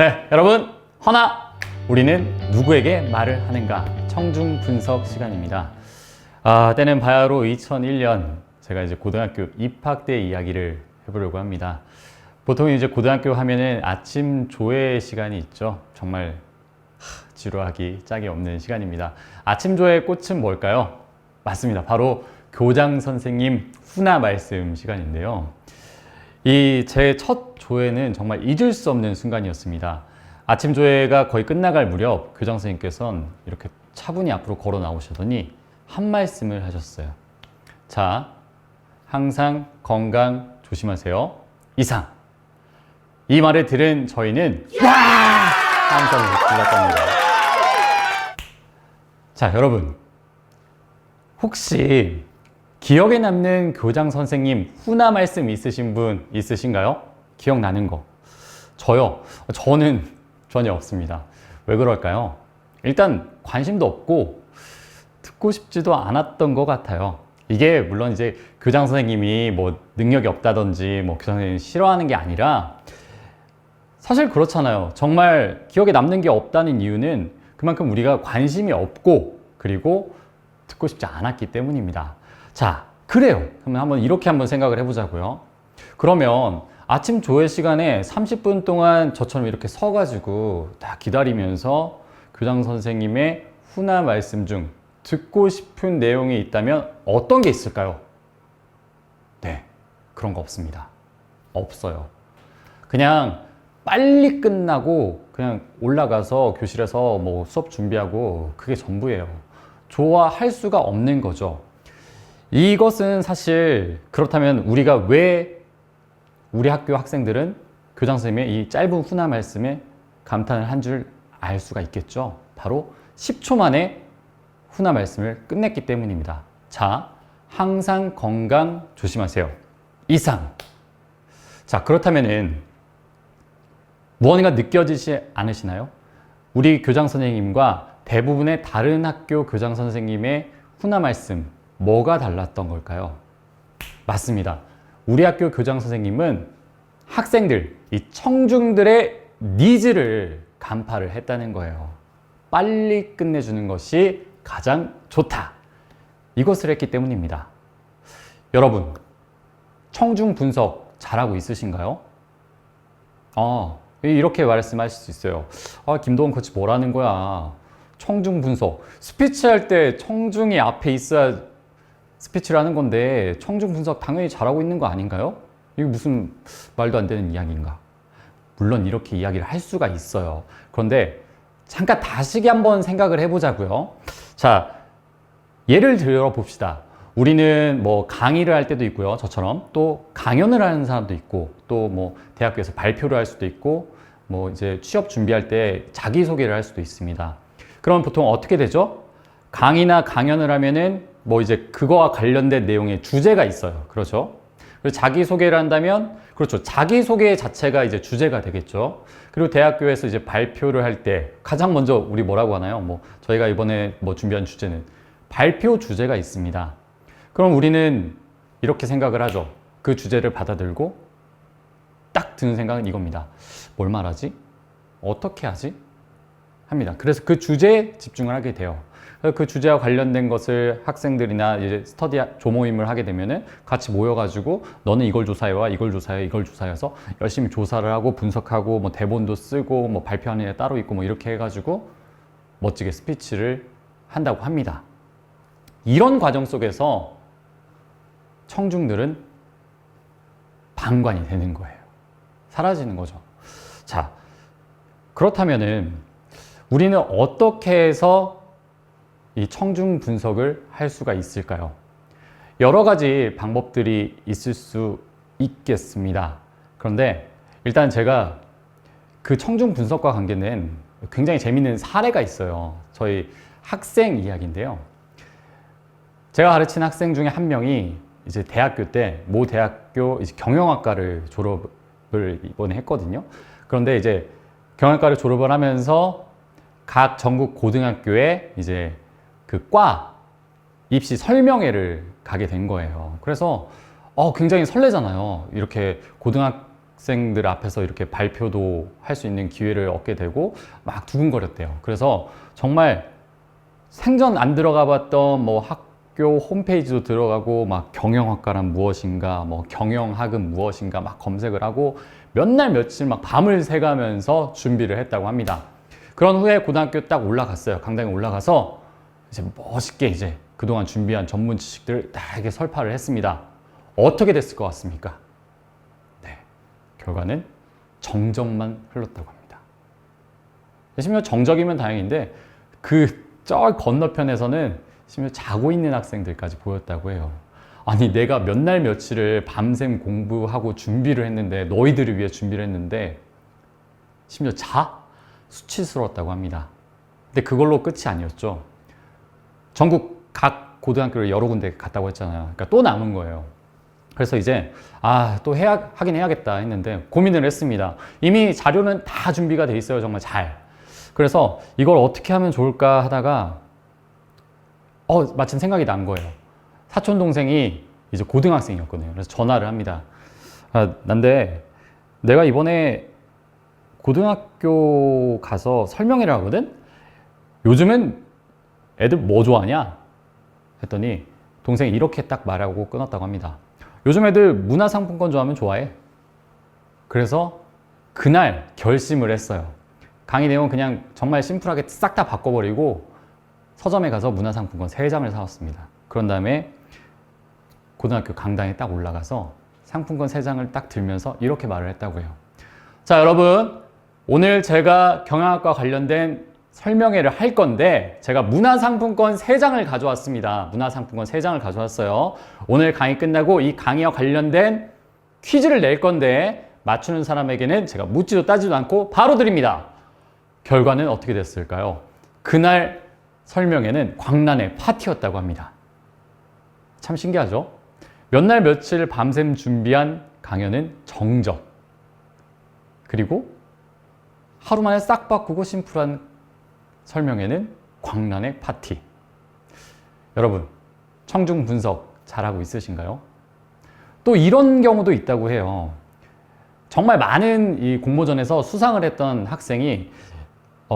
네, 여러분, 허나 우리는 누구에게 말을 하는가? 청중 분석 시간입니다. 때는 바야흐로 2001년 제가 이제 고등학교 입학 때 이야기를 해보려고 합니다. 보통 이제 고등학교 하면은 아침 조회 시간이 있죠. 정말 지루하기 짝이 없는 시간입니다. 아침 조회의 꽃은 뭘까요? 맞습니다. 바로 교장 선생님 훈화 말씀 시간인데요. 이 제 첫 조회는 정말 잊을 수 없는 순간이었습니다. 아침 조회가 거의 끝나갈 무렵 교장 선생님께서는 이렇게 차분히 앞으로 걸어 나오시더니 한 말씀을 하셨어요. 자, 항상 건강 조심하세요. 이상. 이 말을 들은 저희는 함성 질렀답니다. 자, 여러분, 혹시 기억에 남는 교장 선생님 훈화 말씀 있으신 분 있으신가요? 기억나는 거. 저요. 저는 전혀 없습니다. 왜 그럴까요? 일단 관심도 없고 듣고 싶지도 않았던 것 같아요. 이게 물론 이제 교장 선생님이 뭐 능력이 없다든지 뭐 교장 선생님이 싫어하는 게 아니라 사실 그렇잖아요. 정말 기억에 남는 게 없다는 이유는 그만큼 우리가 관심이 없고 그리고 듣고 싶지 않았기 때문입니다. 자, 그래요. 그러면 이렇게 한번 생각을 해보자고요. 그러면 아침 조회 시간에 30분 동안 저처럼 이렇게 서가지고 다 기다리면서 교장 선생님의 훈화 말씀 중 듣고 싶은 내용이 있다면 어떤 게 있을까요? 네, 그런 거 없습니다. 없어요. 그냥 빨리 끝나고 그냥 올라가서 교실에서 뭐 수업 준비하고 그게 전부예요. 좋아할 수가 없는 거죠. 이것은 사실 그렇다면 우리가 왜 우리 학교 학생들은 교장 선생님의 이 짧은 훈화 말씀에 감탄을 한 줄 알 수가 있겠죠. 바로 10초 만에 훈화 말씀을 끝냈기 때문입니다. 자, 항상 건강 조심하세요. 이상. 자, 그렇다면은 무언가 느껴지지 않으시나요? 우리 교장 선생님과 대부분의 다른 학교 교장 선생님의 훈화 말씀 뭐가 달랐던 걸까요? 맞습니다. 우리 학교 교장 선생님은 학생들, 이 청중들의 니즈를 간파를 했다는 거예요. 빨리 끝내주는 것이 가장 좋다. 이것을 했기 때문입니다. 여러분, 청중 분석 잘하고 있으신가요? 이렇게 말씀하실 수 있어요. 김도원 코치 뭐라는 거야? 청중 분석. 스피치 할 때 청중이 앞에 있어야 스피치를 하는 건데 청중 분석 당연히 잘하고 있는 거 아닌가요? 이게 무슨 말도 안 되는 이야기인가? 물론 이렇게 이야기를 할 수가 있어요. 그런데 잠깐 다시 한번 생각을 해보자고요. 자, 예를 들어 봅시다. 우리는 뭐 강의를 할 때도 있고요. 저처럼 또 강연을 하는 사람도 있고 또 뭐 대학교에서 발표를 할 수도 있고 뭐 이제 취업 준비할 때 자기소개를 할 수도 있습니다. 그럼 보통 어떻게 되죠? 강의나 강연을 하면은 뭐 이제 그거와 관련된 내용의 주제가 있어요. 그렇죠? 그리고 자기소개를 한다면 그렇죠. 자기소개 자체가 이제 주제가 되겠죠. 그리고 대학교에서 이제 발표를 할 때 가장 먼저 우리 뭐라고 하나요? 뭐 저희가 이번에 뭐 준비한 주제는 발표 주제가 있습니다. 그럼 우리는 이렇게 생각을 하죠. 그 주제를 받아들고 딱 드는 생각은 이겁니다. 뭘 말하지? 어떻게 하지? 합니다. 그래서 그 주제에 집중을 하게 돼요. 그 주제와 관련된 것을 학생들이나 이제 스터디 조모임을 하게 되면은 같이 모여가지고 너는 이걸 조사해와 이걸 조사해 이걸 조사해서 열심히 조사를 하고 분석하고 뭐 대본도 쓰고 뭐 발표하는 애 따로 있고 뭐 이렇게 해가지고 멋지게 스피치를 한다고 합니다. 이런 과정 속에서 청중들은 방관이 되는 거예요. 사라지는 거죠. 자, 그렇다면은 우리는 어떻게 해서 이 청중 분석을 할 수가 있을까요? 여러 가지 방법들이 있을 수 있겠습니다. 그런데 일단 제가 그 청중 분석과 관계는 굉장히 재밌는 사례가 있어요. 저희 학생 이야기인데요. 제가 가르친 학생 중에 한 명이 이제 대학교 때 모 대학교 이제 경영학과를 졸업을 이번에 했거든요. 그런데 이제 경영학과를 졸업을 하면서 각 전국 고등학교에 이제 그 과 입시 설명회를 가게 된 거예요. 그래서 굉장히 설레잖아요. 이렇게 고등학교 학생들 앞에서 이렇게 발표도 할 수 있는 기회를 얻게 되고 막 두근거렸대요. 그래서 정말 생전 안 들어가 봤던 뭐 학교 홈페이지도 들어가고 막 경영학과란 무엇인가, 뭐 경영학은 무엇인가 막 검색을 하고 몇 날 며칠 막 밤을 새가면서 준비를 했다고 합니다. 그런 후에 고등학교 딱 올라갔어요. 강당에 올라가서 이제 멋있게 이제 그동안 준비한 전문 지식들을 다 이렇게 설파를 했습니다. 어떻게 됐을 것 같습니까? 네, 결과는 정적만 흘렀다고 합니다. 심지어 정적이면 다행인데 그 저 건너편에서는 심지어 자고 있는 학생들까지 보였다고 해요. 아니 내가 몇 날 며칠을 밤샘 공부하고 준비를 했는데 너희들을 위해 준비를 했는데 심지어 수치스러웠다고 합니다. 근데 그걸로 끝이 아니었죠. 전국 각 고등학교를 여러 군데 갔다고 했잖아요. 그러니까 또 남은 거예요. 그래서 이제 또 하긴 해야겠다 했는데 고민을 했습니다. 이미 자료는 다 준비가 돼 있어요. 정말 잘. 그래서 이걸 어떻게 하면 좋을까 하다가 마침 생각이 난 거예요. 사촌 동생이 이제 고등학생이었거든요. 그래서 전화를 합니다. 난데 내가 이번에 고등학교 가서 설명회를 하거든? 요즘은 애들 뭐 좋아하냐? 했더니 동생이 이렇게 딱 말하고 끊었다고 합니다. 요즘 애들 문화상품권 좋아하면 좋아해. 그래서 그날 결심을 했어요. 강의 내용 그냥 정말 심플하게 싹 다 바꿔버리고 서점에 가서 문화상품권 3장을 사왔습니다. 그런 다음에 고등학교 강당에 딱 올라가서 상품권 3장을 딱 들면서 이렇게 말을 했다고 해요. 자, 여러분, 오늘 제가 경영학과 관련된 설명회를 할 건데 제가 문화상품권 3장을 가져왔습니다. 문화상품권 3장을 가져왔어요. 오늘 강의 끝나고 이 강의와 관련된 퀴즈를 낼 건데 맞추는 사람에게는 제가 묻지도 따지도 않고 바로 드립니다. 결과는 어떻게 됐을까요? 그날 설명회는 광란의 파티였다고 합니다. 참 신기하죠? 몇 날 며칠 밤샘 준비한 강연은 정적. 그리고 하루 만에 싹 바꾸고 심플한 설명회는 광란의 파티. 여러분, 청중 분석 잘하고 있으신가요? 또 이런 경우도 있다고 해요. 정말 많은 이 공모전에서 수상을 했던 학생이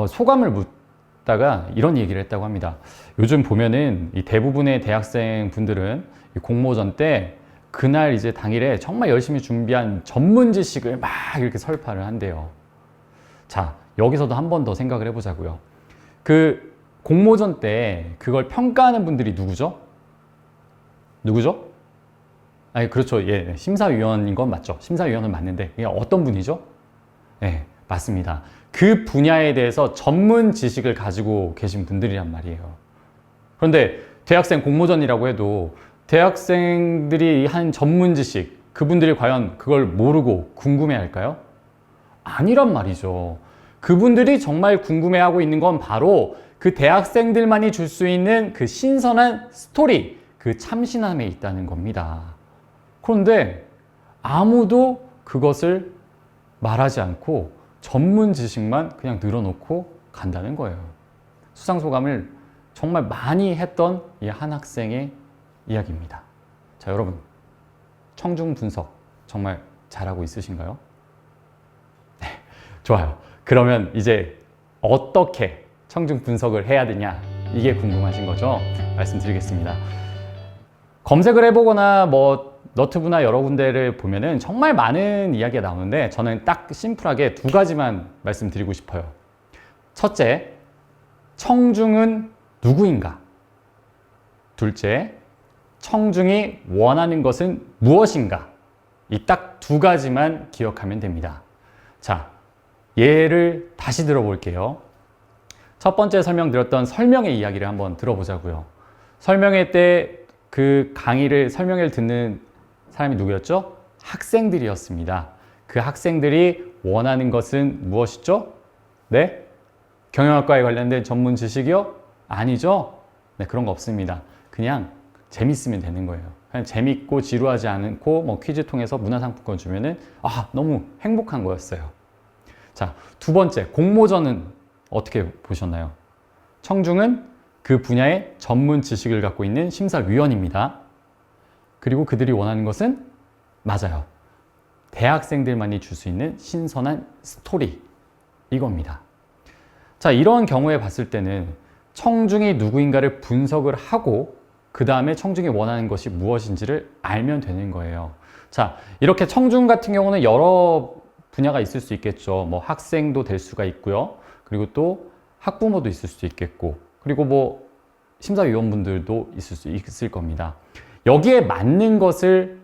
소감을 묻다가 이런 얘기를 했다고 합니다. 요즘 보면은 이 대부분의 대학생 분들은 이 공모전 때 그날 이제 당일에 정말 열심히 준비한 전문 지식을 막 이렇게 설파를 한대요. 자, 여기서도 한 번 더 생각을 해보자고요. 그 공모전 때 그걸 평가하는 분들이 누구죠? 누구죠? 아니, 그렇죠. 예, 심사위원인 건 맞죠. 심사위원은 맞는데 이게 어떤 분이죠? 예, 맞습니다. 그 분야에 대해서 전문 지식을 가지고 계신 분들이란 말이에요. 그런데 대학생 공모전이라고 해도 대학생들이 한 전문 지식, 그분들이 과연 그걸 모르고 궁금해할까요? 아니란 말이죠. 그분들이 정말 궁금해하고 있는 건 바로 그 대학생들만이 줄 수 있는 그 신선한 스토리, 그 참신함에 있다는 겁니다. 그런데 아무도 그것을 말하지 않고 전문 지식만 그냥 늘어놓고 간다는 거예요. 수상소감을 정말 많이 했던 이 한 학생의 이야기입니다. 자, 여러분, 청중 분석 정말 잘하고 있으신가요? 네, 좋아요. 그러면 이제 어떻게 청중 분석을 해야 되냐, 이게 궁금하신 거죠? 말씀드리겠습니다. 검색을 해보거나 뭐 너튜브나 여러 군데를 보면은 정말 많은 이야기가 나오는데 저는 딱 심플하게 2가지만 말씀드리고 싶어요. 첫째, 청중은 누구인가? 둘째, 청중이 원하는 것은 무엇인가? 이 딱 2가지만 기억하면 됩니다. 자, 예를 다시 들어볼게요. 첫 번째 설명드렸던 설명회 이야기를 한번 들어보자고요. 설명회 때 그 설명회를 듣는 사람이 누구였죠? 학생들이었습니다. 그 학생들이 원하는 것은 무엇이죠? 네? 경영학과에 관련된 전문 지식이요? 아니죠? 네, 그런 거 없습니다. 그냥 재밌으면 되는 거예요. 그냥 재밌고 지루하지 않고 뭐 퀴즈 통해서 문화상품권 주면은 너무 행복한 거였어요. 자, 2번째, 공모전은 어떻게 보셨나요? 청중은 그 분야의 전문 지식을 갖고 있는 심사위원입니다. 그리고 그들이 원하는 것은 맞아요. 대학생들만이 줄 수 있는 신선한 스토리, 이겁니다. 자, 이런 경우에 봤을 때는 청중이 누구인가를 분석을 하고 그 다음에 청중이 원하는 것이 무엇인지를 알면 되는 거예요. 자, 이렇게 청중 같은 경우는 여러 분야가 있을 수 있겠죠. 뭐 학생도 될 수가 있고요. 그리고 또 학부모도 있을 수 있겠고, 그리고 뭐 심사위원분들도 있을 겁니다. 여기에 맞는 것을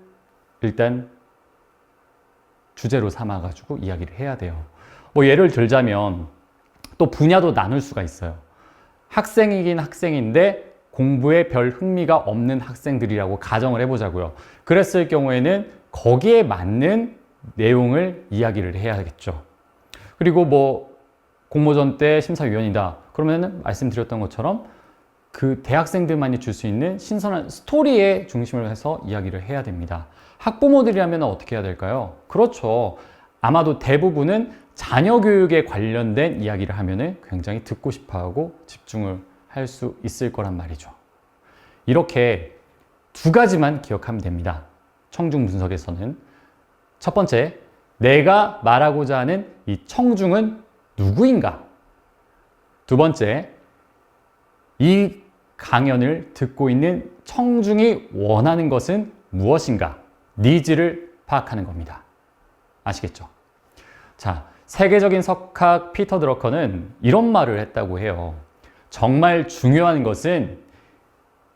일단 주제로 삼아가지고 이야기를 해야 돼요. 뭐 예를 들자면 또 분야도 나눌 수가 있어요. 학생이긴 학생인데 공부에 별 흥미가 없는 학생들이라고 가정을 해보자고요. 그랬을 경우에는 거기에 맞는 내용을 이야기를 해야겠죠. 그리고 뭐 공모전 때 심사위원이다. 그러면은 말씀드렸던 것처럼 그 대학생들만이 줄 수 있는 신선한 스토리에 중심을 해서 이야기를 해야 됩니다. 학부모들이라면 어떻게 해야 될까요? 그렇죠. 아마도 대부분은 자녀 교육에 관련된 이야기를 하면은 굉장히 듣고 싶어 하고 집중을 할 수 있을 거란 말이죠. 이렇게 두 가지만 기억하면 됩니다. 청중 분석에서는. 첫 번째, 내가 말하고자 하는 이 청중은 누구인가? 두 번째, 이 강연을 듣고 있는 청중이 원하는 것은 무엇인가? 니즈를 파악하는 겁니다. 아시겠죠? 자, 세계적인 석학 피터 드러커는 이런 말을 했다고 해요. 정말 중요한 것은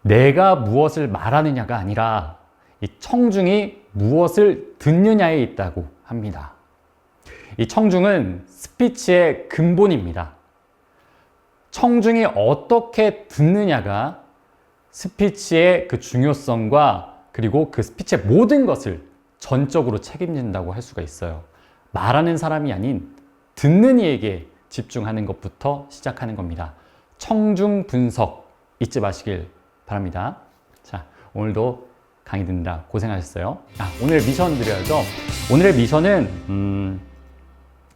내가 무엇을 말하느냐가 아니라 이 청중이 무엇을 듣느냐에 있다고 합니다. 이 청중은 스피치의 근본입니다. 청중이 어떻게 듣느냐가 스피치의 그 중요성과 그리고 그 스피치의 모든 것을 전적으로 책임진다고 할 수가 있어요. 말하는 사람이 아닌 듣는 이에게 집중하는 것부터 시작하는 겁니다. 청중 분석 잊지 마시길 바랍니다. 자, 오늘도 강의 듣느라 고생하셨어요. 오늘 미션 드려야죠. 오늘의 미션은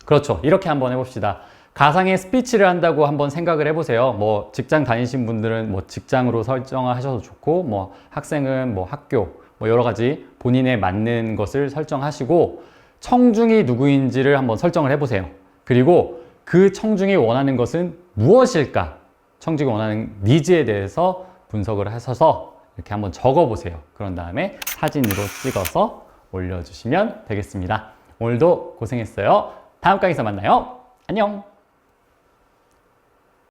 그렇죠. 이렇게 한번 해봅시다. 가상의 스피치를 한다고 한번 생각을 해보세요. 뭐 직장 다니신 분들은 뭐 직장으로 설정하셔도 좋고, 뭐 학생은 뭐 학교, 뭐 여러 가지 본인에 맞는 것을 설정하시고 청중이 누구인지를 한번 설정을 해보세요. 그리고 그 청중이 원하는 것은 무엇일까? 청중이 원하는 니즈에 대해서 분석을 하셔서 이렇게 한번 적어보세요. 그런 다음에 사진으로 찍어서 올려주시면 되겠습니다. 오늘도 고생했어요. 다음 강의에서 만나요. 안녕!